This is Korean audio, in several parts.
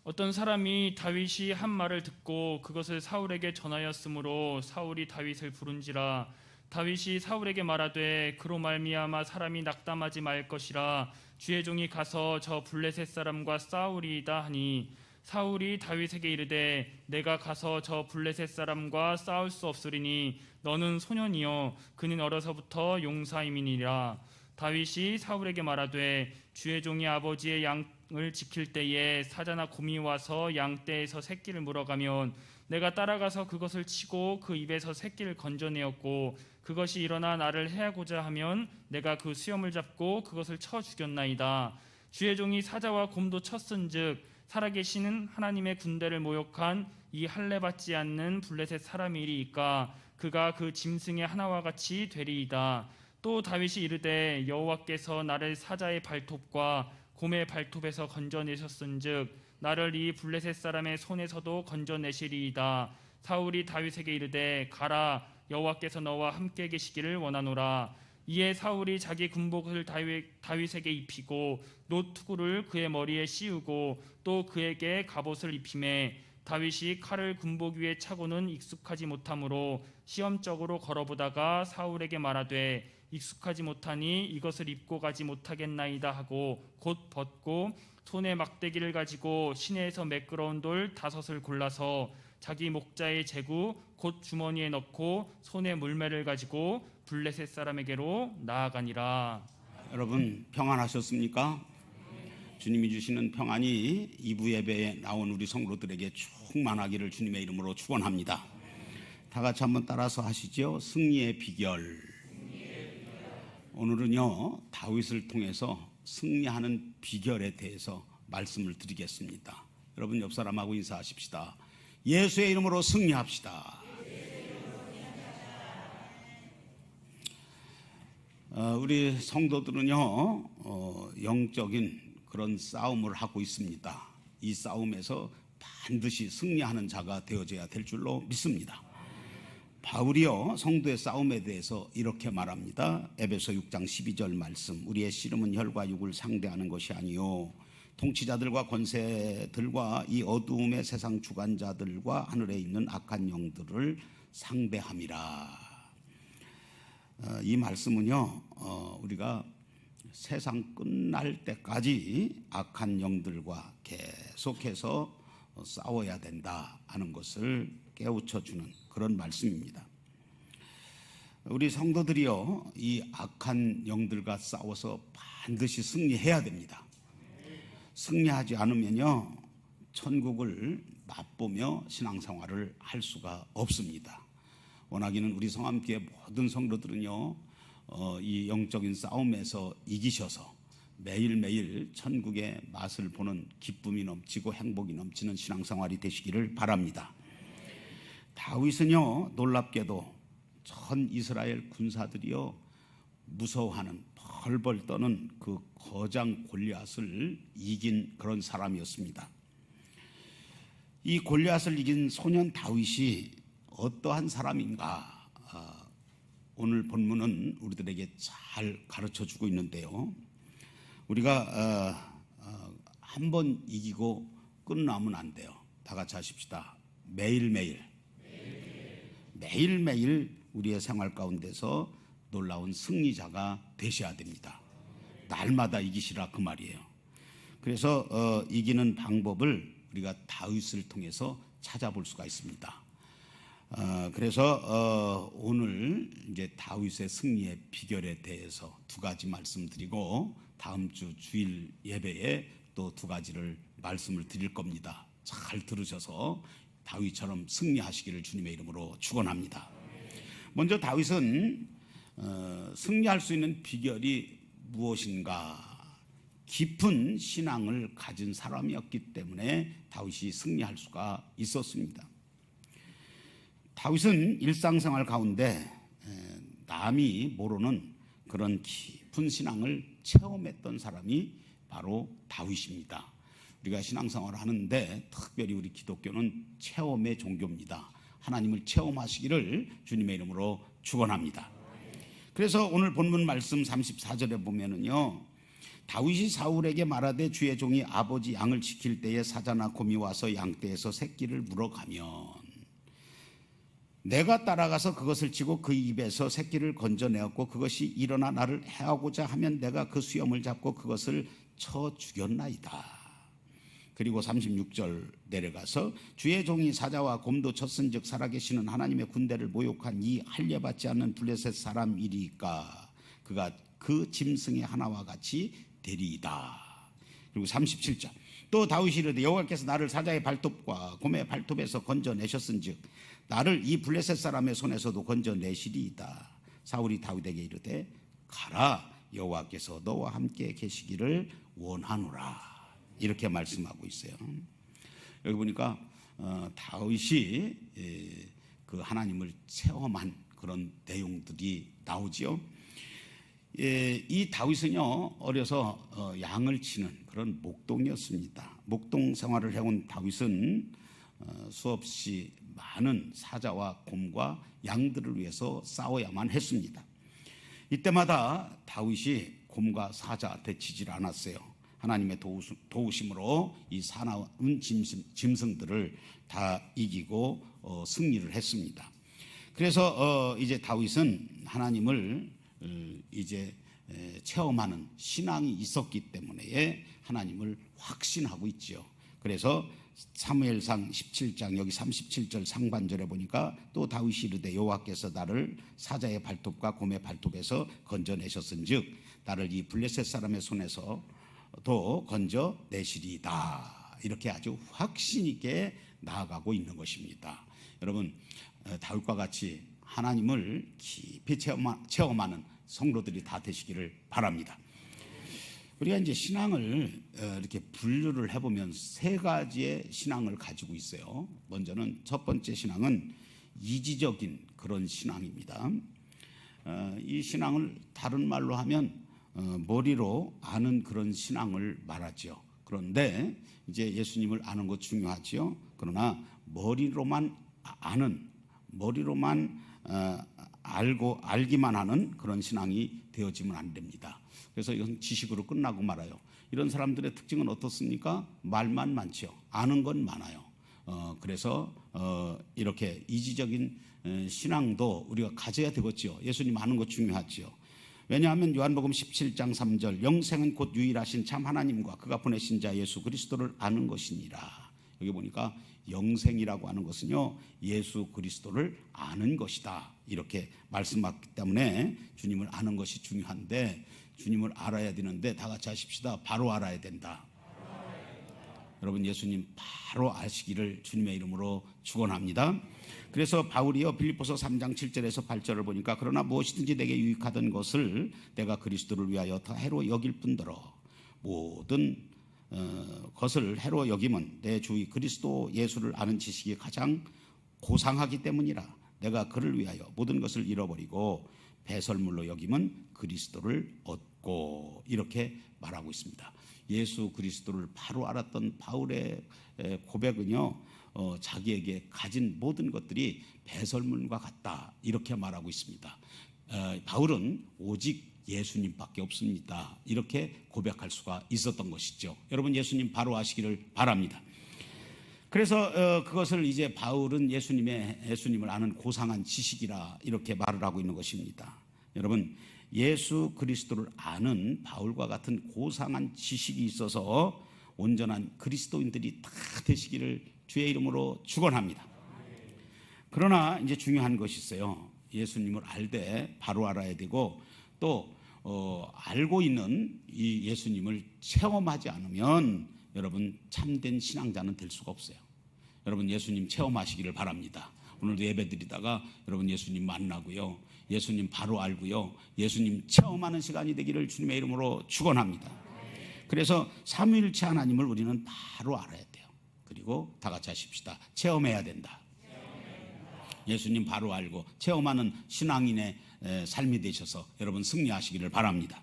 어떤 사람이 다윗이 한 말을 듣고 그것을 사울에게 전하였으므로 사울이 다윗을 부른지라. 다윗이 사울에게 말하되 그로 말미암아 사람이 낙담하지 말 것이라. 주의 종이 가서 저 블레셋 사람과 싸우리이다 하니, 사울이 다윗에게 이르되 내가 가서 저 블레셋 사람과 싸울 수 없으리니 너는 소년이요 그는 어려서부터 용사임이니라. 다윗이 사울에게 말하되 주의 종이 아버지의 양을 지킬 때에 사자나 곰이 와서 양떼에서 새끼를 물어가면 내가 따라가서 그것을 치고 그 입에서 새끼를 건져내었고, 그것이 일어나 나를 해하고자 하면 내가 그 수염을 잡고 그것을 쳐 죽였나이다. 주의 종이 사자와 곰도 쳤은즉 살아계시는 하나님의 군대를 모욕한 이 할례 받지 않는 블레셋 사람이리이까 그가 그 짐승의 하나와 같이 되리이다. 또 다윗이 이르되 여호와께서 나를 사자의 발톱과 곰의 발톱에서 건져내셨은즉 나를 이 블레셋 사람의 손에서도 건져내시리이다. 사울이 다윗에게 이르되 가라, 여호와께서 너와 함께 계시기를 원하노라. 이에 사울이 자기 군복을 다윗에게 입히고 노투구를 그의 머리에 씌우고 또 그에게 갑옷을 입히매, 다윗이 칼을 군복 위에 차고는 익숙하지 못하므로 시험적으로 걸어보다가 사울에게 말하되 익숙하지 못하니 이것을 입고 가지 못하겠나이다 하고 곧 벗고 손에 막대기를 가지고 시내에서 매끄러운 돌 5을 골라서 자기 목자의 제구 곧 주머니에 넣고 손에 물매를 가지고 블레셋 사람에게로 나아가니라. 여러분 평안하셨습니까? 주님이 주시는 평안이 2부 예배에 나온 우리 성도들에게 충만하기를 주님의 이름으로 축원합니다. 다 같이 한번 따라서 하시죠. 승리의 비결. 오늘은요 다윗을 통해서 승리하는 비결에 대해서 말씀을 드리겠습니다. 여러분 옆 사람하고 인사하십시다. 예수의 이름으로 승리합시다. 우리 성도들은요 영적인 그런 싸움을 하고 있습니다. 이 싸움에서 반드시 승리하는 자가 되어져야 될 줄로 믿습니다. 바울이요 성도의 싸움에 대해서 이렇게 말합니다. 에베소 6장 12절 말씀. 우리의 씨름은 혈과 육을 상대하는 것이 아니요 통치자들과 권세들과 이 어두움의 세상 주관자들과 하늘에 있는 악한 영들을 상대함이라. 이 말씀은요 우리가 세상 끝날 때까지 악한 영들과 계속해서 싸워야 된다 하는 것을 깨우쳐주는 그런 말씀입니다. 우리 성도들이요 이 악한 영들과 싸워서 반드시 승리해야 됩니다. 승리하지 않으면요 천국을 맛보며 신앙생활을 할 수가 없습니다. 원하기는 우리 성함교회 모든 성도들은요 이 영적인 싸움에서 이기셔서 매일매일 천국의 맛을 보는 기쁨이 넘치고 행복이 넘치는 신앙생활이 되시기를 바랍니다. 다윗은요 놀랍게도 전 이스라엘 군사들이요 무서워하는 벌벌 떠는 그 거장 골리앗을 이긴 그런 사람이었습니다. 이 골리앗을 이긴 소년 다윗이 어떠한 사람인가 오늘 본문은 우리들에게 잘 가르쳐주고 있는데요. 우리가 한 번 이기고 끝나면 안 돼요. 다 같이 하십시다. 매일매일 우리의 생활 가운데서 놀라운 승리자가 되셔야 됩니다. 날마다 이기시라 그 말이에요. 그래서 이기는 방법을 우리가 다윗을 통해서 찾아볼 수가 있습니다. 그래서 오늘 이제 다윗의 승리의 비결에 대해서 2가지 말씀드리고 다음 주 주일 예배에 또 2가지를 말씀을 드릴 겁니다. 잘 들으셔서 다윗처럼 승리하시기를 주님의 이름으로 축원합니다. 먼저 다윗은 승리할 수 있는 비결이 무엇인가? 깊은 신앙을 가진 사람이었기 때문에 다윗이 승리할 수가 있었습니다. 다윗은 일상생활 가운데 남이 모르는 그런 깊은 신앙을 체험했던 사람이 바로 다윗입니다. 우리가 신앙생활을 하는데 특별히 우리 기독교는 체험의 종교입니다. 하나님을 체험하시기를 주님의 이름으로 축원합니다. 그래서 오늘 본문 말씀 34절에 보면은요 다윗이 사울에게 말하되 주의 종이 아버지 양을 지킬 때에 사자나 곰이 와서 양떼에서 새끼를 물어가면 내가 따라가서 그것을 치고 그 입에서 새끼를 건져내었고 그것이 일어나 나를 해하고자 하면 내가 그 수염을 잡고 그것을 쳐 죽였나이다. 그리고 36절 내려가서 주의 종이 사자와 곰도 쳤은즉 살아계시는 하나님의 군대를 모욕한 이 할례받지 않는 블레셋 사람이리까 그가 그 짐승의 하나와 같이 되리이다. 그리고 37절 또 다윗이 이르되 여호와께서 나를 사자의 발톱과 곰의 발톱에서 건져내셨은즉 나를 이 블레셋 사람의 손에서도 건져내시리이다. 사울이 다윗에게 이르되 가라 여호와께서 너와 함께 계시기를 원하노라. 이렇게 말씀하고 있어요. 여기 보니까 다윗이 그 하나님을 체험한 그런 내용들이 나오지요. 이 다윗은요 어려서 양을 치는 그런 목동이었습니다. 목동 생활을 해온 다윗은 수없이 많은 사자와 곰과 양들을 위해서 싸워야만 했습니다. 이때마다 다윗이 곰과 사자한테 지질 않았어요. 하나님의 도우심으로 이 사나운 짐승들을 다 이기고 승리를 했습니다. 그래서 이제 다윗은 하나님을 이제 체험하는 신앙이 있었기 때문에 하나님을 확신하고 있죠. 그래서 사무엘상 17장 여기 37절 상반절에 보니까 또 다윗이 이르되 여호와께서 나를 사자의 발톱과 곰의 발톱에서 건져내셨은즉 나를 이 블레셋 사람의 손에서 도 건져내시리이다. 이렇게 아주 확신 있게 나아가고 있는 것입니다. 여러분 다윗과 같이 하나님을 깊이 체험하는 성도들이 다 되시기를 바랍니다. 우리가 이제 신앙을 이렇게 분류를 해보면 세 가지의 신앙을 가지고 있어요. 먼저는 첫 번째 신앙은 이지적인 그런 신앙입니다. 이 신앙을 다른 말로 하면 머리로 아는 그런 신앙을 말하죠. 그런데 이제 예수님을 아는 것 중요하죠. 그러나 머리로만 아는, 머리로만 알기만 하는 그런 신앙이 되어지면 안 됩니다. 그래서 이건 지식으로 끝나고 말아요. 이런 사람들의 특징은 어떻습니까? 말만 많죠. 아는 건 많아요. 그래서 이렇게 이지적인 신앙도 우리가 가져야 되겠죠. 예수님 아는 것 중요하죠. 왜냐하면 요한복음 17장 3절 영생은 곧 유일하신 참 하나님과 그가 보내신 자 예수 그리스도를 아는 것이니라. 여기 보니까 영생이라고 하는 것은요 예수 그리스도를 아는 것이다 이렇게 말씀하기 때문에 주님을 아는 것이 중요한데 주님을 알아야 되는데 다 같이 하십시다. 바로 알아야 된다. 여러분 예수님 바로 아시기를 주님의 이름으로 축원합니다. 그래서 바울이요 빌립보서 3장 7절에서 8절을 보니까 그러나 무엇이든지 내게 유익하던 것을 내가 그리스도를 위하여 더 해로 여길 뿐더러 모든 것을 해로 여김은 내 주 그리스도 예수를 아는 지식이 가장 고상하기 때문이라. 내가 그를 위하여 모든 것을 잃어버리고 배설물로 여김은 그리스도를 얻고 이렇게 말하고 있습니다. 예수 그리스도를 바로 알았던 바울의 고백은요 자기에게 가진 모든 것들이 배설물과 같다 이렇게 말하고 있습니다. 바울은 오직 예수님밖에 없습니다. 이렇게 고백할 수가 있었던 것이죠. 여러분 예수님 바로 아시기를 바랍니다. 그래서 그것을 이제 바울은 예수님을 아는 고상한 지식이라 이렇게 말을 하고 있는 것입니다. 여러분 예수 그리스도를 아는 바울과 같은 고상한 지식이 있어서 온전한 그리스도인들이 다 되시기를 주의 이름으로 축원합니다. 그러나 이제 중요한 것이 있어요. 예수님을 알되 바로 알아야 되고 또 알고 있는 이 예수님을 체험하지 않으면 여러분 참된 신앙자는 될 수가 없어요. 여러분 예수님 체험하시기를 바랍니다. 오늘도 예배드리다가 여러분 예수님 만나고요. 예수님 바로 알고요. 예수님 체험하는 시간이 되기를 주님의 이름으로 축원합니다. 그래서 삼위일체 하나님을 우리는 바로 알아야 돼요. 그리고 다 같이 하십시다. 체험해야 된다. 예수님 바로 알고 체험하는 신앙인의 삶이 되셔서 여러분 승리하시기를 바랍니다.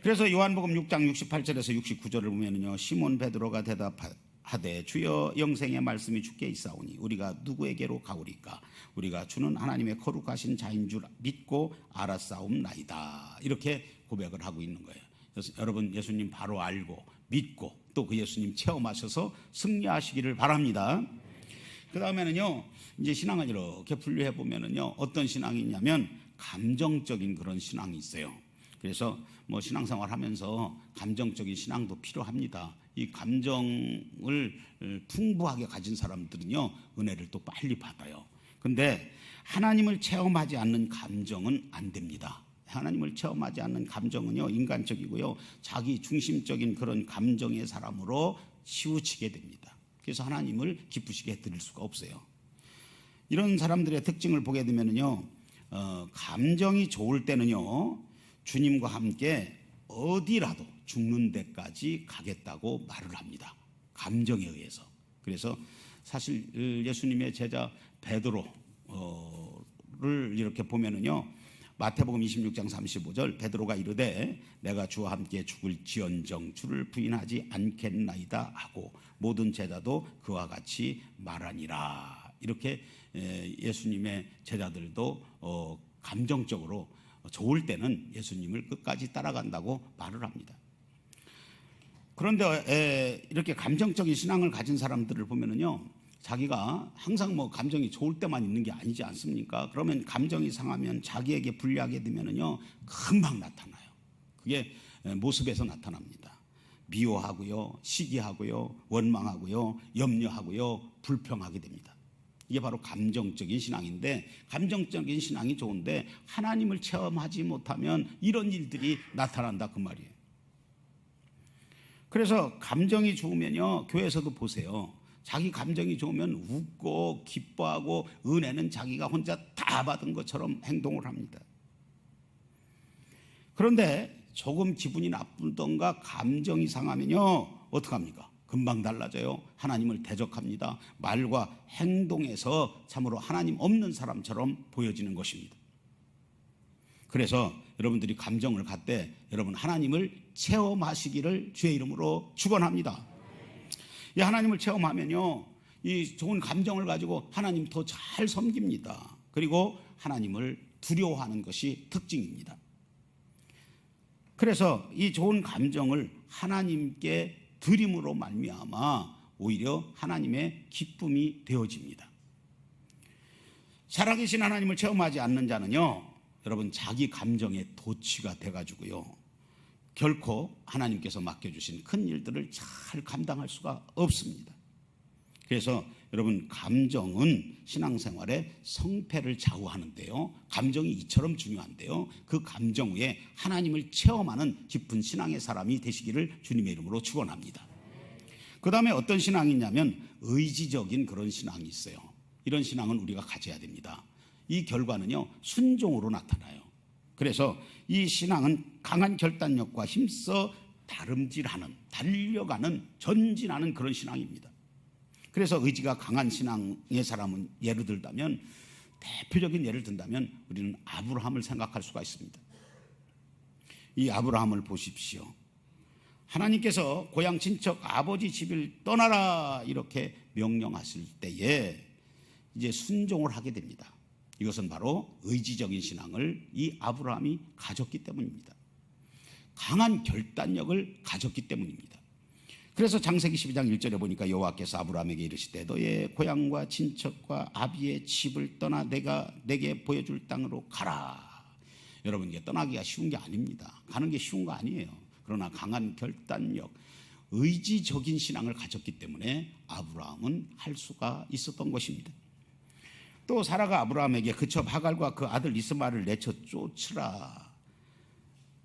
그래서 요한복음 6장 68절에서 69절을 보면요 시몬 베드로가 대답하되 주여 영생의 말씀이 주께 있사오니 우리가 누구에게로 가오리까? 우리가 주는 하나님의 거룩하신 자인 줄 믿고 알았사옵나이다. 이렇게 고백을 하고 있는 거예요. 여러분 예수님 바로 알고 믿고 또 그 예수님 체험하셔서 승리하시기를 바랍니다. 그 다음에는요, 이제 신앙을 이렇게 분류해 보면은요, 어떤 신앙이 있냐면 감정적인 그런 신앙이 있어요. 그래서 뭐 신앙생활 하면서 감정적인 신앙도 필요합니다. 이 감정을 풍부하게 가진 사람들은요, 은혜를 또 빨리 받아요. 근데 하나님을 체험하지 않는 감정은 안 됩니다. 하나님을 체험하지 않는 감정은요, 인간적이고요, 자기 중심적인 그런 감정의 사람으로 치우치게 됩니다. 그래서 하나님을 기쁘시게 해드릴 수가 없어요. 이런 사람들의 특징을 보게 되면요, 감정이 좋을 때는요, 주님과 함께 어디라도 죽는 데까지 가겠다고 말을 합니다. 감정에 의해서. 그래서 사실 예수님의 제자 베드로를 이렇게 보면은요, 마태복음 26장 35절 베드로가 이르되 내가 주와 함께 죽을지언정 주를 부인하지 않겠나이다 하고 모든 제자도 그와 같이 말하니라. 이렇게 예수님의 제자들도 감정적으로 좋을 때는 예수님을 끝까지 따라간다고 말을 합니다. 그런데 이렇게 감정적인 신앙을 가진 사람들을 보면은요, 자기가 항상 뭐 감정이 좋을 때만 있는 게 아니지 않습니까? 그러면 감정이 상하면 자기에게 불리하게 되면은요, 금방 나타나요. 그게 모습에서 나타납니다. 미워하고요, 시기하고요, 원망하고요, 염려하고요, 불평하게 됩니다. 이게 바로 감정적인 신앙인데, 감정적인 신앙이 좋은데 하나님을 체험하지 못하면 이런 일들이 나타난다 그 말이에요. 그래서 감정이 좋으면요, 교회에서도 보세요. 자기 감정이 좋으면 웃고 기뻐하고 은혜는 자기가 혼자 다 받은 것처럼 행동을 합니다. 그런데 조금 기분이 나쁘던가 감정이 상하면요, 어떡합니까? 금방 달라져요. 하나님을 대적합니다. 말과 행동에서 참으로 하나님 없는 사람처럼 보여지는 것입니다. 그래서 여러분들이 감정을 갖되 여러분 하나님을 체험하시기를 주의 이름으로 축원합니다. 이 하나님을 체험하면요, 이 좋은 감정을 가지고 하나님 더 잘 섬깁니다. 그리고 하나님을 두려워하는 것이 특징입니다. 그래서 이 좋은 감정을 하나님께 드림으로 말미암아 오히려 하나님의 기쁨이 되어집니다. 살아계신 하나님을 체험하지 않는 자는요, 여러분 자기 감정에 도취가 돼가지고요, 결코 하나님께서 맡겨주신 큰 일들을 잘 감당할 수가 없습니다. 그래서 여러분 감정은 신앙생활의 성패를 좌우하는데요, 감정이 이처럼 중요한데요, 그 감정 위에 하나님을 체험하는 깊은 신앙의 사람이 되시기를 주님의 이름으로 축원합니다. 그 다음에 어떤 신앙이 있냐면 의지적인 그런 신앙이 있어요. 이런 신앙은 우리가 가져야 됩니다. 이 결과는요, 순종으로 나타나요. 그래서 이 신앙은 강한 결단력과 힘써 다름질하는, 달려가는, 전진하는 그런 신앙입니다. 그래서 의지가 강한 신앙의 사람은 예를 들다면, 대표적인 예를 든다면 우리는 아브라함을 생각할 수가 있습니다. 이 아브라함을 보십시오. 하나님께서 고향 친척 아버지 집을 떠나라 이렇게 명령하실 때에 이제 순종을 하게 됩니다. 이것은 바로 의지적인 신앙을 이 아브라함이 가졌기 때문입니다. 강한 결단력을 가졌기 때문입니다. 그래서 창세기 12장 1절에 보니까 여호와께서 아브라함에게 이르시되 너의 고향과 친척과 아비의 집을 떠나 내가 내게 보여줄 땅으로 가라. 여러분, 이게 떠나기가 쉬운 게 아닙니다. 가는 게 쉬운 거 아니에요. 그러나 강한 결단력, 의지적인 신앙을 가졌기 때문에 아브라함은 할 수가 있었던 것입니다. 또 사라가 아브라함에게 그첩 하갈과 그 아들 이스마엘을 내쳐 쫓으라.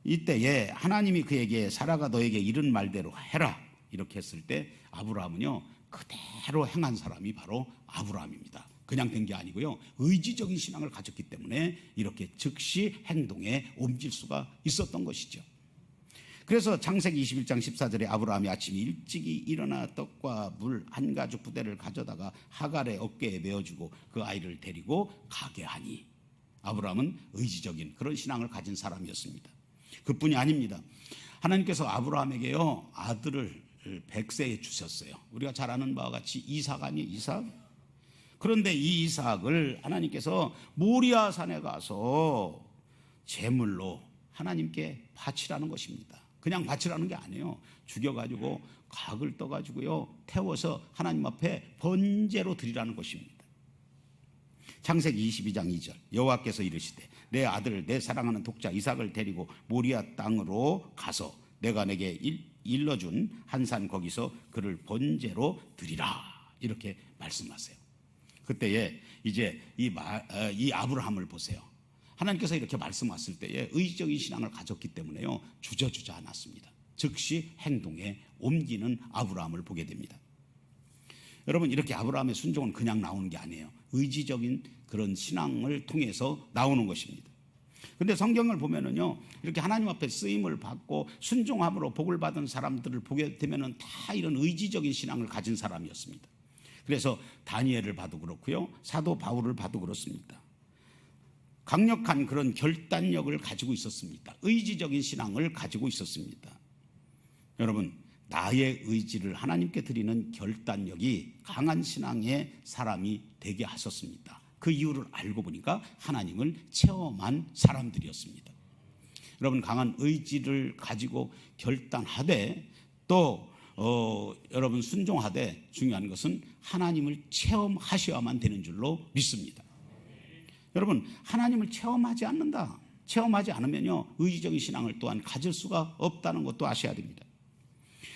이때에 하나님이 그에게 사라가 너에게 이른 말대로 해라 이렇게 했을 때 아브라함은요, 그대로 행한 사람이 바로 아브라함입니다. 그냥 된 게 아니고요, 의지적인 신앙을 가졌기 때문에 이렇게 즉시 행동에 옮길 수가 있었던 것이죠. 그래서 창세기 21장 14절에 아브라함이 아침에 일찍이 일어나 떡과 물 한 가죽 부대를 가져다가 하갈의 어깨에 메어주고 그 아이를 데리고 가게 하니, 아브라함은 의지적인 그런 신앙을 가진 사람이었습니다. 그뿐이 아닙니다. 하나님께서 아브라함에게요, 아들을 100세에 주셨어요. 우리가 잘 아는 바와 같이 이삭 아니에요, 이삭? 그런데 이 이삭을 하나님께서 모리아 산에 가서 제물로 하나님께 바치라는 것입니다. 그냥 바치라는 게 아니에요. 죽여가지고 각을 떠가지고요, 태워서 하나님 앞에 번제로 드리라는 것입니다. 창세기 22장 2절, 여호와께서 이르시되 내 아들 내 사랑하는 독자 이삭을 데리고 모리아 땅으로 가서 내가 내게 일러준 한 산 거기서 그를 번제로 드리라, 이렇게 말씀하세요. 그때에 이제 이 아브라함을 보세요. 하나님께서 이렇게 말씀하실 때에 의지적인 신앙을 가졌기 때문에요, 주저주저 않았습니다. 즉시 행동에 옮기는 아브라함을 보게 됩니다. 여러분, 이렇게 아브라함의 순종은 그냥 나오는 게 아니에요. 의지적인 그런 신앙을 통해서 나오는 것입니다. 근데 성경을 보면은요, 이렇게 하나님 앞에 쓰임을 받고 순종함으로 복을 받은 사람들을 보게 되면은 다 이런 의지적인 신앙을 가진 사람이었습니다. 그래서 다니엘을 봐도 그렇고요, 사도 바울을 봐도 그렇습니다. 강력한 그런 결단력을 가지고 있었습니다. 의지적인 신앙을 가지고 있었습니다. 여러분, 나의 의지를 하나님께 드리는 결단력이 강한 신앙의 사람이 되게 하셨습니다. 그 이유를 알고 보니까 하나님을 체험한 사람들이었습니다. 여러분, 강한 의지를 가지고 결단하되 또 여러분 순종하되 중요한 것은 하나님을 체험하셔야만 되는 줄로 믿습니다. 여러분, 하나님을 체험하지 않는다, 체험하지 않으면요, 의지적인 신앙을 또한 가질 수가 없다는 것도 아셔야 됩니다.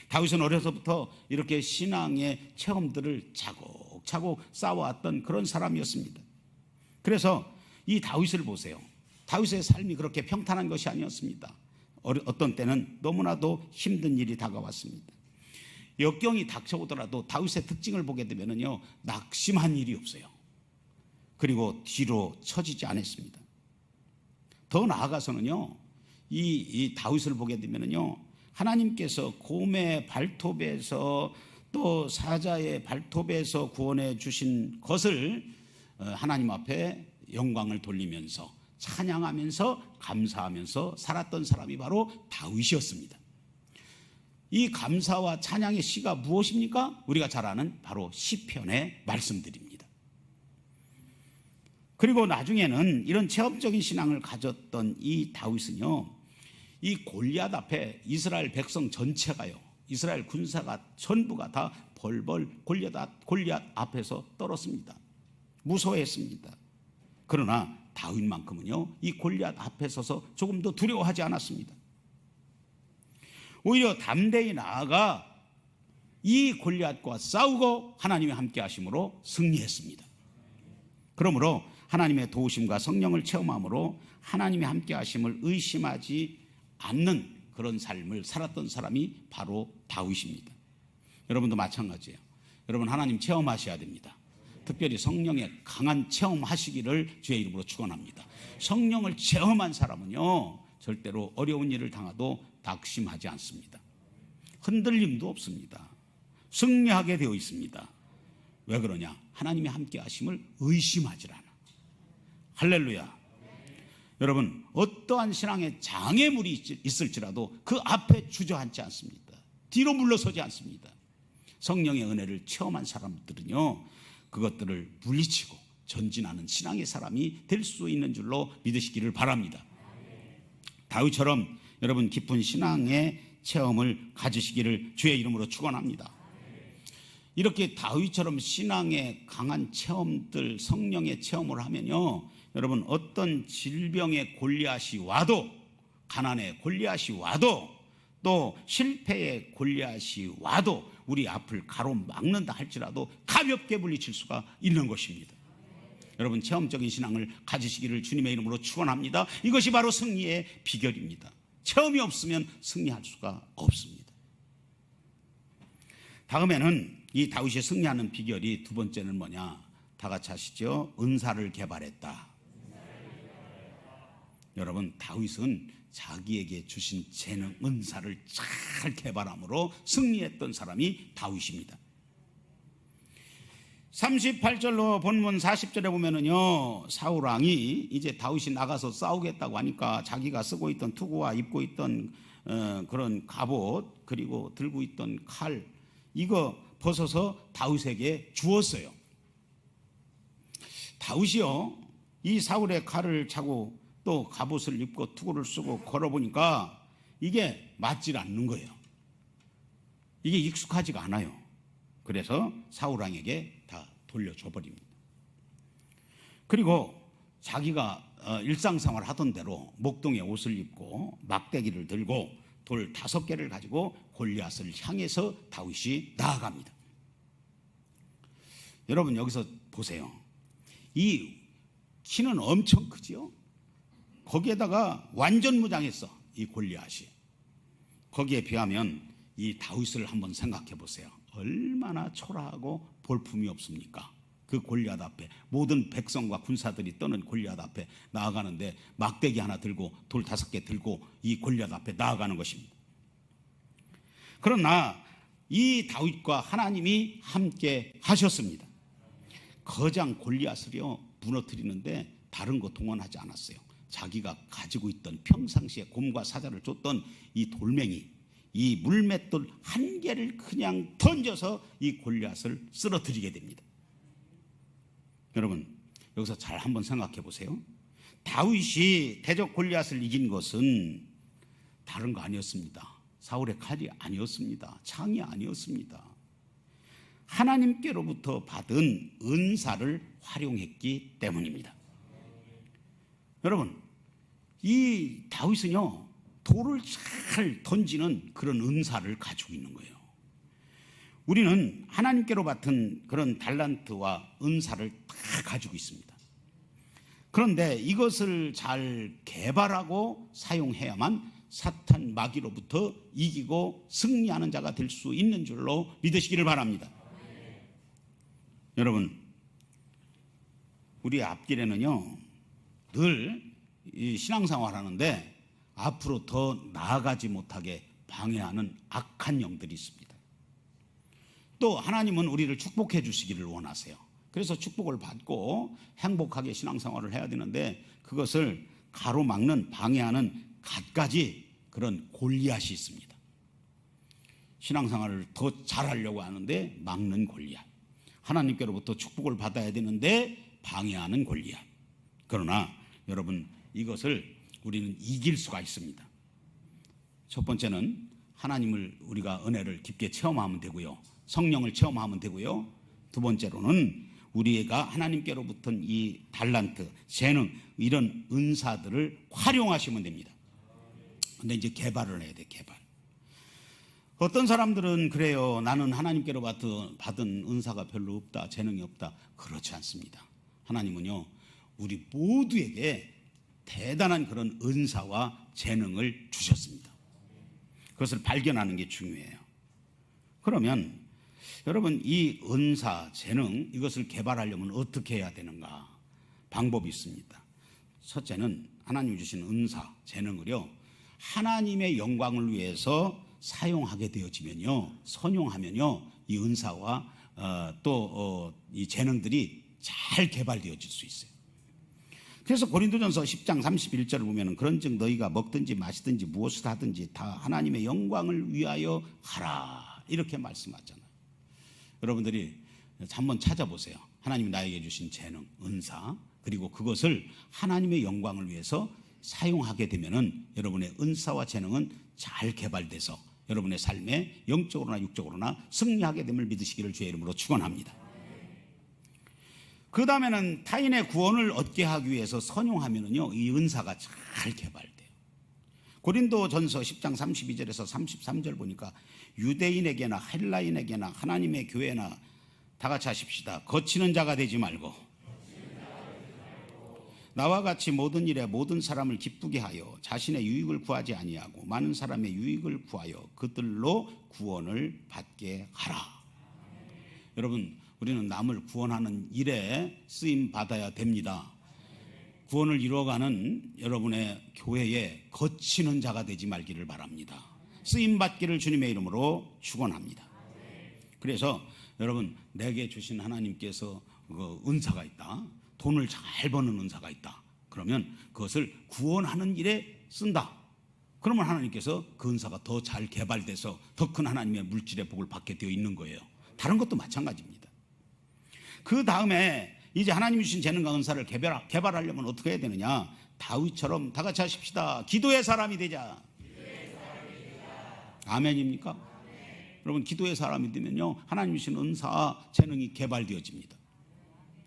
다윗은 어려서부터 이렇게 신앙의 체험들을 차곡차곡 쌓아왔던 그런 사람이었습니다. 그래서 이 다윗을 보세요. 다윗의 삶이 그렇게 평탄한 것이 아니었습니다. 어떤 때는 너무나도 힘든 일이 다가왔습니다. 역경이 닥쳐오더라도 다윗의 특징을 보게 되면요, 낙심한 일이 없어요. 그리고 뒤로 처지지 않았습니다. 더 나아가서는요, 이 다윗을 보게 되면요, 하나님께서 곰의 발톱에서 또 사자의 발톱에서 구원해 주신 것을 하나님 앞에 영광을 돌리면서 찬양하면서 감사하면서 살았던 사람이 바로 다윗이었습니다. 이 감사와 찬양의 시가 무엇입니까? 우리가 잘 아는 바로 시편의 말씀들입니다. 그리고 나중에는 이런 체험적인 신앙을 가졌던 이 다윗은요, 이 골리앗 앞에 이스라엘 백성 전체가요, 이스라엘 군사가 전부가 다 벌벌 골리앗 앞에서 떨었습니다. 무서워했습니다. 그러나 다윗만큼은요, 이 골리앗 앞에 서서 조금도 두려워하지 않았습니다. 오히려 담대히 나아가 이 골리앗과 싸우고 하나님이 함께 하심으로 승리했습니다. 그러므로 하나님의 도우심과 성령을 체험함으로 하나님의 함께 하심을 의심하지 않는 그런 삶을 살았던 사람이 바로 다윗입니다. 여러분도 마찬가지예요. 여러분, 하나님 체험하셔야 됩니다. 특별히 성령의 강한 체험하시기를 주의 이름으로 축원합니다. 성령을 체험한 사람은요, 절대로 어려운 일을 당해도 낙심하지 않습니다. 흔들림도 없습니다. 승리하게 되어 있습니다. 왜 그러냐? 하나님이 함께 하심을 의심하지 않아. 할렐루야. 여러분, 어떠한 신앙의 장애물이 있을지라도 그 앞에 주저앉지 않습니다. 뒤로 물러서지 않습니다. 성령의 은혜를 체험한 사람들은요, 그것들을 물리치고 전진하는 신앙의 사람이 될 수 있는 줄로 믿으시기를 바랍니다. 다윗처럼 여러분 깊은 신앙의 체험을 가지시기를 주의 이름으로 축원합니다. 이렇게 다윗처럼 신앙의 강한 체험들, 성령의 체험을 하면요, 여러분 어떤 질병의 골리앗이 와도, 가난의 골리앗이 와도, 또 실패의 골리앗이 와도 우리 앞을 가로막는다 할지라도 가볍게 물리칠 수가 있는 것입니다. 여러분, 체험적인 신앙을 가지시기를 주님의 이름으로 축원합니다. 이것이 바로 승리의 비결입니다. 체험이 없으면 승리할 수가 없습니다. 다음에는 이 다윗이 승리하는 비결이 두 번째는 뭐냐? 다 같이 하시죠. 은사를 개발했다. 여러분, 다윗은 자기에게 주신 재능, 은사를 잘 개발함으로 승리했던 사람이 다윗입니다. 38절로 본문 40절에 보면은요, 사울 왕이 이제 다윗이 나가서 싸우겠다고 하니까 자기가 쓰고 있던 투구와 입고 있던 그런 갑옷, 그리고 들고 있던 칼, 이거 벗어서 다윗에게 주었어요. 다윗이요, 이 사울의 칼을 차고 또 갑옷을 입고 투구를 쓰고 걸어보니까 이게 맞질 않는 거예요. 이게 익숙하지가 않아요. 그래서 사울 왕에게 다 돌려줘 버립니다. 그리고 자기가 일상생활 하던 대로 목동에 옷을 입고 막대기를 들고 돌 5개를 가지고 골리앗을 향해서 다윗이 나아갑니다. 여러분 여기서 보세요. 이 키는 엄청 크지요. 거기에다가 완전 무장했어, 이 골리앗이. 거기에 비하면 이 다윗을 한번 생각해 보세요. 얼마나 초라하고 볼품이 없습니까? 그 골리앗 앞에 모든 백성과 군사들이 떠는 골리앗 앞에 나아가는데 막대기 하나 들고 돌 5개 들고 이 골리앗 앞에 나아가는 것입니다. 그러나 이 다윗과 하나님이 함께 하셨습니다. 거장 골리앗을요 무너뜨리는데 다른 거 동원하지 않았어요. 자기가 가지고 있던 평상시에 곰과 사자를 쫓던 이 돌멩이, 이 물맷돌 1개를 그냥 던져서 이 골리앗을 쓰러뜨리게 됩니다. 여러분 여기서 잘 한번 생각해 보세요. 다윗이 대적 골리앗을 이긴 것은 다른 거 아니었습니다. 사울의 칼이 아니었습니다. 창이 아니었습니다. 하나님께로부터 받은 은사를 활용했기 때문입니다. 여러분 이 다윗은요 돌을 잘 던지는 그런 은사를 가지고 있는 거예요. 우리는 하나님께로 받은 그런 달란트와 은사를 다 가지고 있습니다. 그런데 이것을 잘 개발하고 사용해야만 사탄 마귀로부터 이기고 승리하는 자가 될 수 있는 줄로 믿으시기를 바랍니다. 여러분 우리 앞길에는요 늘 이 신앙생활 하는데 앞으로 더 나아가지 못하게 방해하는 악한 영들이 있습니다. 또 하나님은 우리를 축복해 주시기를 원하세요. 그래서 축복을 받고 행복하게 신앙생활을 해야 되는데 그것을 가로막는 방해하는 갖가지 그런 골리앗이 있습니다. 신앙생활을 더 잘하려고 하는데 막는 골리앗, 하나님께로부터 축복을 받아야 되는데 방해하는 골리앗. 그러나 여러분 이것을 우리는 이길 수가 있습니다. 첫 번째는 하나님을 우리가 은혜를 깊게 체험하면 되고요, 성령을 체험하면 되고요. 두 번째로는 우리가 하나님께로부터 이 달란트, 재능, 이런 은사들을 활용하시면 됩니다. 근데 이제 개발을 해야 돼, 개발. 어떤 사람들은 그래요. 나는 하나님께로 받은 은사가 별로 없다, 재능이 없다. 그렇지 않습니다. 하나님은요, 우리 모두에게 대단한 그런 은사와 재능을 주셨습니다. 그것을 발견하는 게 중요해요. 그러면 여러분 이 은사, 재능 이것을 개발하려면 어떻게 해야 되는가? 방법이 있습니다. 첫째는 하나님 주신 은사, 재능을요 하나님의 영광을 위해서 사용하게 되어지면요, 선용하면요, 이 은사와 또 이 재능들이 잘 개발되어질 수 있어요. 그래서 고린도전서 10장 31절을 보면 그런즉 너희가 먹든지 마시든지 무엇을 하든지 다 하나님의 영광을 위하여 하라, 이렇게 말씀하잖아요. 여러분들이 한번 찾아보세요. 하나님이 나에게 주신 재능, 은사, 그리고 그것을 하나님의 영광을 위해서 사용하게 되면은 여러분의 은사와 재능은 잘 개발돼서 여러분의 삶에 영적으로나 육적으로나 승리하게 됨을 믿으시기를 주의 이름으로 축원합니다. 그 다음에는 타인의 구원을 얻게 하기 위해서 선용하면은요 이 은사가 잘 개발돼요. 고린도전서 10장 32절에서 33절 보니까 유대인에게나 헬라인에게나 하나님의 교회나 다 같이 하십시다. 거치는 자가 되지 말고 나와 같이 모든 일에 모든 사람을 기쁘게 하여 자신의 유익을 구하지 아니하고 많은 사람의 유익을 구하여 그들로 구원을 받게 하라. 여러분 우리는 남을 구원하는 일에 쓰임 받아야 됩니다. 구원을 이루어가는 여러분의 교회에 거치는 자가 되지 말기를 바랍니다. 쓰임 받기를 주님의 이름으로 축원합니다. 그래서 여러분 내게 주신 하나님께서 은사가 있다, 돈을 잘 버는 은사가 있다, 그러면 그것을 구원하는 일에 쓴다. 그러면 하나님께서 그 은사가 더 잘 개발돼서 더 큰 하나님의 물질의 복을 받게 되어 있는 거예요. 다른 것도 마찬가지입니다. 그 다음에 이제 하나님이 주신 재능과 은사를 개발하려면 어떻게 해야 되느냐? 다윗처럼 다 같이 하십시다. 기도의 사람이 되자. 아멘입니까? 여러분, 기도의 사람이 되면요, 하나님 주신 은사, 재능이 개발되어집니다.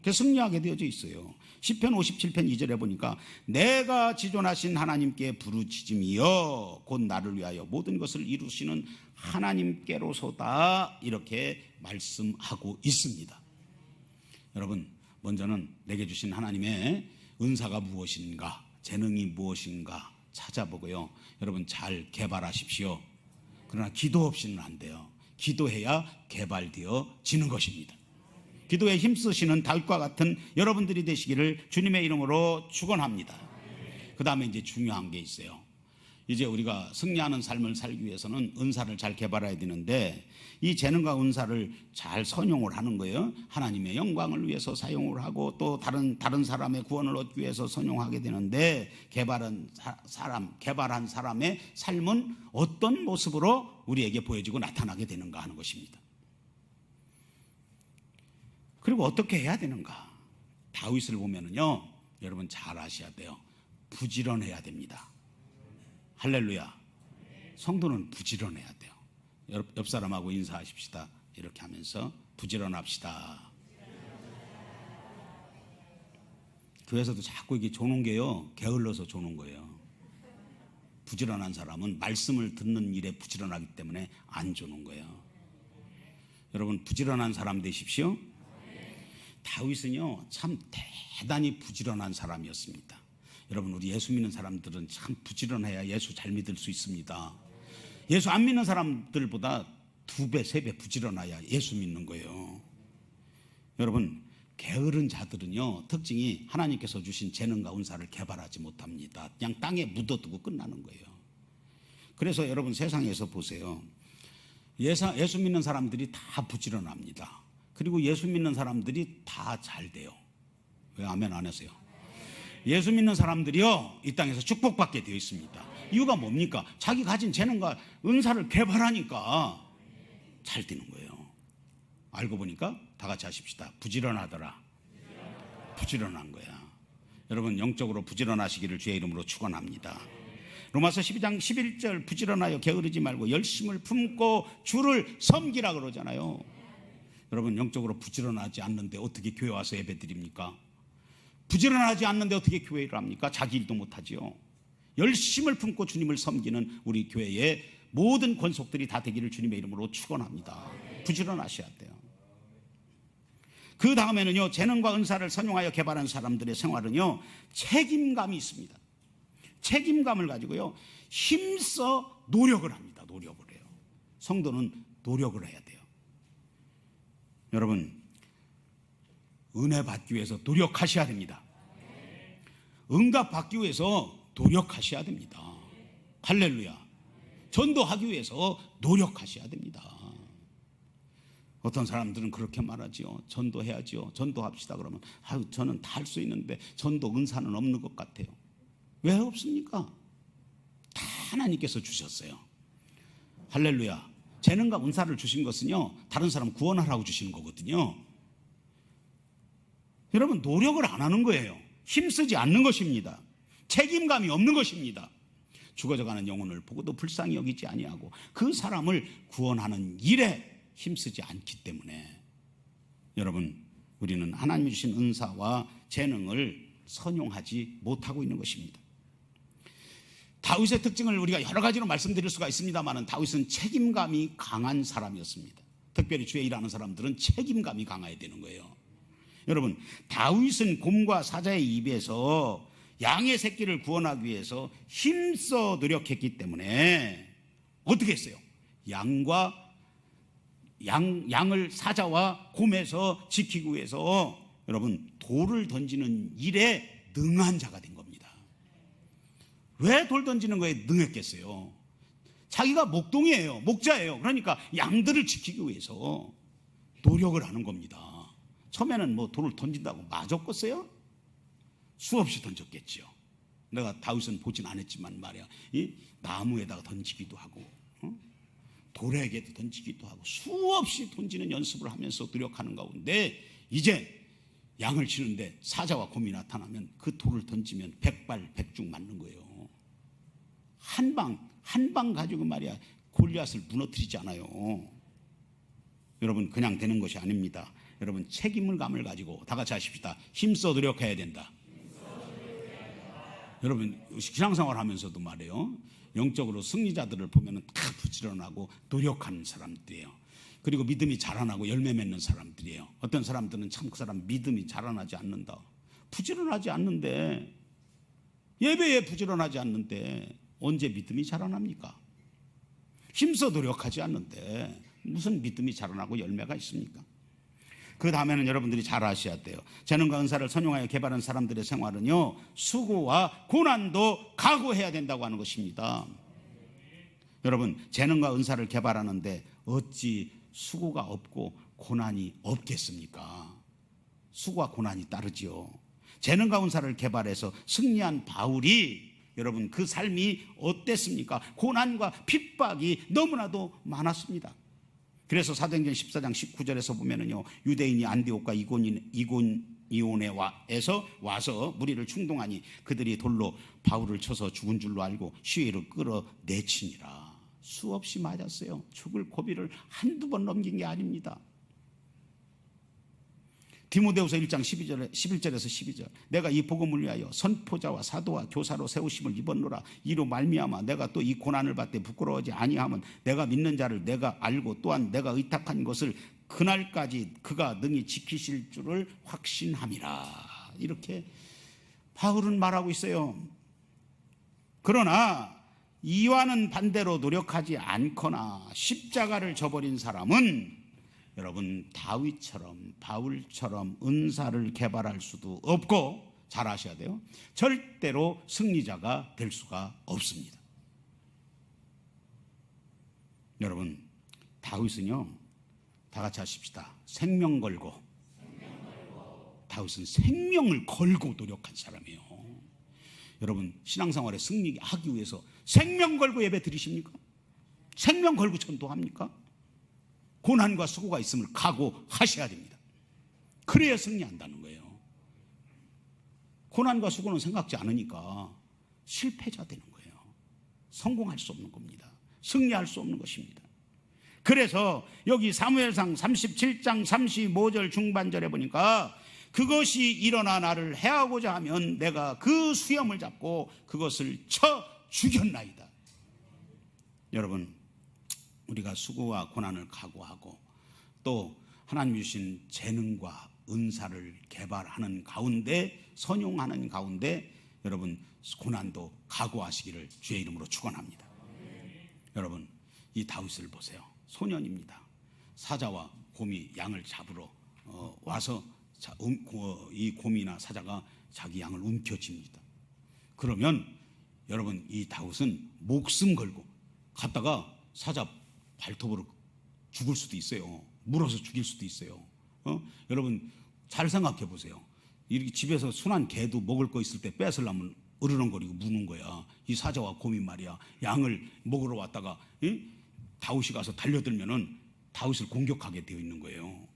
그래서 승리하게 되어져 있어요. 시편 57편 2절에 보니까 내가 지존하신 하나님께 부르짖음이여 곧 나를 위하여 모든 것을 이루시는 하나님께로소다, 이렇게 말씀하고 있습니다. 여러분, 먼저는 내게 주신 하나님의 은사가 무엇인가, 재능이 무엇인가 찾아보고요, 여러분 잘 개발하십시오. 그러나 기도 없이는 안 돼요. 기도해야 개발되어지는 것입니다. 기도에 힘쓰시는 다윗과 같은 여러분들이 되시기를 주님의 이름으로 축원합니다. 그 다음에 이제 중요한 게 있어요. 이제 우리가 승리하는 삶을 살기 위해서는 은사를 잘 개발해야 되는데, 이 재능과 은사를 잘 선용을 하는 거예요. 하나님의 영광을 위해서 사용을 하고 또 다른 사람의 구원을 얻기 위해서 선용하게 되는데, 개발한 사람의 삶은 어떤 모습으로 우리에게 보여지고 나타나게 되는가 하는 것입니다. 그리고 어떻게 해야 되는가? 다윗을 보면은요, 여러분 잘 아셔야 돼요. 부지런해야 됩니다. 할렐루야. 성도는 부지런해야 돼요. 옆 사람하고 인사하십시다. 이렇게 하면서 부지런합시다. 교회에서도 자꾸 이게 조는 게요, 게을러서 조는 거예요. 부지런한 사람은 말씀을 듣는 일에 부지런하기 때문에 안 조는 거예요. 여러분, 부지런한 사람 되십시오. 다윗은요, 참 대단히 부지런한 사람이었습니다. 여러분, 우리 예수 믿는 사람들은 참 부지런해야 예수 잘 믿을 수 있습니다. 예수 안 믿는 사람들보다 2배, 3배 부지런해야 예수 믿는 거예요. 여러분, 게으른 자들은요, 특징이 하나님께서 주신 재능과 은사를 개발하지 못합니다. 그냥 땅에 묻어두고 끝나는 거예요. 그래서 여러분, 세상에서 보세요. 예수 믿는 사람들이 다 부지런합니다. 그리고 예수 믿는 사람들이 다 잘 돼요. 왜 아멘 안 하세요? 예수 믿는 사람들이요, 이 땅에서 축복받게 되어 있습니다. 이유가 뭡니까? 자기 가진 재능과 은사를 개발하니까 잘 되는 거예요. 알고 보니까 다 같이 하십시다. 부지런하더라. 부지런한 거야. 여러분, 영적으로 부지런하시기를 주의 이름으로 축원합니다. 로마서 12장 11절, 부지런하여 게으르지 말고 열심을 품고 주를 섬기라 그러잖아요. 여러분, 영적으로 부지런하지 않는데 어떻게 교회 와서 예배 드립니까? 부지런하지 않는데 어떻게 교회를 합니까? 자기 일도 못하지요. 열심을 품고 주님을 섬기는 우리 교회의 모든 권속들이 다 되기를 주님의 이름으로 축원합니다. 부지런하셔야 돼요. 그 다음에는요, 재능과 은사를 선용하여 개발한 사람들의 생활은요, 책임감이 있습니다. 책임감을 가지고요, 힘써 노력을 합니다. 노력을 해요. 성도는 노력을 해야 돼요. 여러분, 은혜 받기 위해서 노력하셔야 됩니다. 응답 받기 위해서 노력하셔야 됩니다. 할렐루야. 전도하기 위해서 노력하셔야 됩니다. 어떤 사람들은 그렇게 말하지요. 전도해야지요. 전도합시다. 그러면 저는 다 할 수 있는데 전도 은사는 없는 것 같아요. 왜 없습니까? 다 하나님께서 주셨어요. 할렐루야. 재능과 은사를 주신 것은요, 다른 사람 구원하라고 주시는 거거든요. 여러분, 노력을 안 하는 거예요. 힘쓰지 않는 것입니다. 책임감이 없는 것입니다. 죽어져가는 영혼을 보고도 불쌍히 여기지 아니하고 그 사람을 구원하는 일에 힘쓰지 않기 때문에, 여러분, 우리는 하나님이 주신 은사와 재능을 선용하지 못하고 있는 것입니다. 다윗의 특징을 우리가 여러 가지로 말씀드릴 수가 있습니다만, 다윗은 책임감이 강한 사람이었습니다. 특별히 주에 일하는 사람들은 책임감이 강해야 되는 거예요. 여러분, 다윗은 곰과 사자의 입에서 양의 새끼를 구원하기 위해서 힘써 노력했기 때문에 어떻게 했어요? 양을 사자와 곰에서 지키기 위해서 여러분, 돌을 던지는 일에 능한 자가 된 겁니다. 왜 돌 던지는 거에 능했겠어요? 자기가 목동이에요. 목자예요. 그러니까 양들을 지키기 위해서 노력을 하는 겁니다. 처음에는 뭐 돌을 던진다고 맞았겠어요? 수없이 던졌겠죠. 내가 다윗은 보진 않았지만 말이야, 이 나무에다가 던지기도 하고, 돌에게도 던지기도 하고, 수없이 던지는 연습을 하면서 노력하는 가운데, 이제 양을 치는데 사자와 곰이 나타나면 그 돌을 던지면 백발 백중 맞는 거예요. 한 방 가지고 말이야, 골리앗을 무너뜨리지 않아요. 여러분 그냥 되는 것이 아닙니다. 여러분 책임감을 가지고 다 같이 하십시다. 힘써 노력해야 된다. 여러분 신앙생활 하면서도 말이에요. 영적으로 승리자들을 보면 다 부지런하고 노력하는 사람들이에요. 그리고 믿음이 자라나고 열매 맺는 사람들이에요. 어떤 사람들은 참 그 사람 믿음이 자라나지 않는다. 부지런하지 않는데, 예배에 부지런하지 않는데 언제 믿음이 자라납니까? 힘써 노력하지 않는데 무슨 믿음이 자라나고 열매가 있습니까? 그 다음에는 여러분들이 잘 아셔야 돼요. 재능과 은사를 선용하여 개발한 사람들의 생활은요, 수고와 고난도 각오해야 된다고 하는 것입니다. 여러분 재능과 은사를 개발하는데 어찌 수고가 없고 고난이 없겠습니까? 수고와 고난이 따르지요. 재능과 은사를 개발해서 승리한 바울이 여러분 그 삶이 어땠습니까? 고난과 핍박이 너무나도 많았습니다. 그래서 사도행전 14장 19절에서 보면은요, 유대인이 안디옥과 이고니온에서 와서 무리를 충동하니 그들이 돌로 바울을 쳐서 죽은 줄로 알고 시위로 끌어내치니라. 수없이 맞았어요. 죽을 고비를 한두 번 넘긴 게 아닙니다. 디모데후서 1장 11절에서 12절, 내가 이 복음을 위하여 선포자와 사도와 교사로 세우심을 입었노라. 이로 말미암아 내가 또 이 고난을 받되 부끄러워하지 아니하면 내가 믿는 자를 내가 알고 또한 내가 의탁한 것을 그날까지 그가 능히 지키실 줄을 확신함이라. 이렇게 바울은 말하고 있어요. 그러나 이와는 반대로 노력하지 않거나 십자가를 져버린 사람은 여러분 다윗처럼 바울처럼 은사를 개발할 수도 없고, 잘 아셔야 돼요. 절대로 승리자가 될 수가 없습니다. 여러분 다윗은요, 다 같이 하십시다. 생명 걸고. 다윗은 생명을 걸고 노력한 사람이에요. 여러분 신앙생활에 승리하기 위해서 생명 걸고 예배 드리십니까? 생명 걸고 전도합니까? 고난과 수고가 있음을 각오하셔야 됩니다. 그래야 승리한다는 거예요. 고난과 수고는 생각지 않으니까 실패자 되는 거예요. 성공할 수 없는 겁니다. 승리할 수 없는 것입니다. 그래서 여기 사무엘상 37장 35절 중반절에 보니까 그것이 일어나 나를 해하고자 하면 내가 그 수염을 잡고 그것을 쳐 죽였나이다. 여러분 우리가 수고와 고난을 각오하고 또 하나님 주신 재능과 은사를 개발하는 가운데, 선용하는 가운데 여러분 고난도 각오하시기를 주의 이름으로 축원합니다. 여러분 이 다윗을 보세요. 소년입니다. 사자와 곰이 양을 잡으러 와서 이 곰이나 사자가 자기 양을 움켜쥡니다. 그러면 여러분 이 다윗은 목숨 걸고 갔다가 사자 발톱으로 죽을 수도 있어요. 물어서 죽일 수도 있어요. 여러분 잘 생각해 보세요. 이렇게 집에서 순한 개도 먹을 거 있을 때 뺏으려면 으르렁거리고 무는 거야. 이 사자와 곰이 말이야, 양을 먹으러 왔다가 다윗이 가서 달려들면은 다윗을 공격하게 되어 있는 거예요.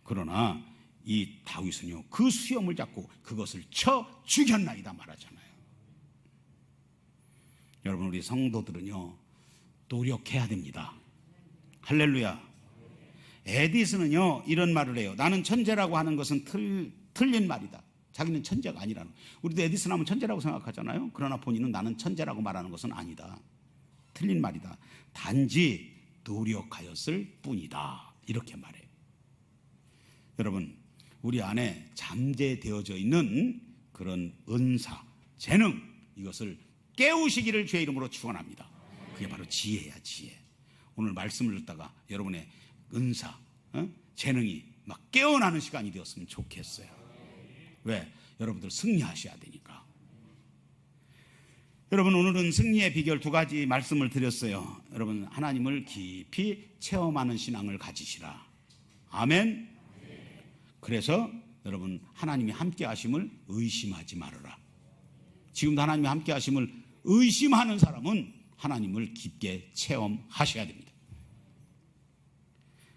그러나 이 다윗은요, 그 수염을 잡고 그것을 쳐 죽였나이다 말하잖아요. 여러분 우리 성도들은요 노력해야 됩니다. 할렐루야. 에디슨은요 이런 말을 해요. 나는 천재라고 하는 것은 틀린 말이다. 자기는 천재가 아니라는. 우리도 에디슨 하면 천재라고 생각하잖아요. 그러나 본인은 나는 천재라고 말하는 것은 아니다. 틀린 말이다. 단지 노력하였을 뿐이다. 이렇게 말해요. 여러분 우리 안에 잠재되어져 있는 그런 은사, 재능, 이것을 깨우시기를 주의 이름으로 축원합니다. 그게 바로 지혜야, 지혜. 오늘 말씀을 듣다가 여러분의 은사, 재능이 막 깨어나는 시간이 되었으면 좋겠어요. 왜? 여러분들 승리하셔야 되니까. 여러분 오늘은 승리의 비결 두 가지 말씀을 드렸어요. 여러분 하나님을 깊이 체험하는 신앙을 가지시라. 아멘. 그래서 여러분 하나님이 함께 하심을 의심하지 말아라. 지금도 하나님이 함께 하심을 의심하는 사람은 하나님을 깊게 체험하셔야 됩니다.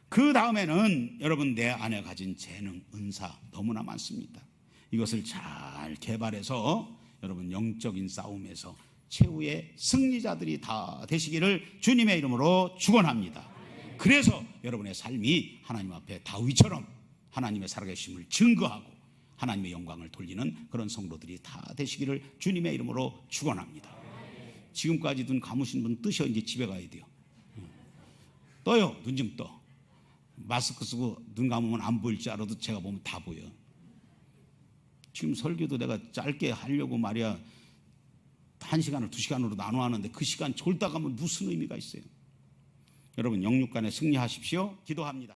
그 다음에는 여러분 내 안에 가진 재능, 은사 너무나 많습니다. 이것을 잘 개발해서 여러분 영적인 싸움에서 최후의 승리자들이 다 되시기를 주님의 이름으로 축원합니다. 그래서 여러분의 삶이 하나님 앞에 다윗처럼 하나님의 살아계심을 증거하고 하나님의 영광을 돌리는 그런 성도들이 다 되시기를 주님의 이름으로 축원합니다. 지금까지 눈 감으신 분 뜨셔. 이제 집에 가야 돼요. 떠요. 눈 좀 떠. 마스크 쓰고 눈 감으면 안 보일지 알아도 제가 보면 다 보여. 지금 설교도 내가 짧게 하려고 말이야 1시간을 2시간으로 나눠 하는데 그 시간 졸다 가면 무슨 의미가 있어요? 여러분 영육간에 승리하십시오. 기도합니다.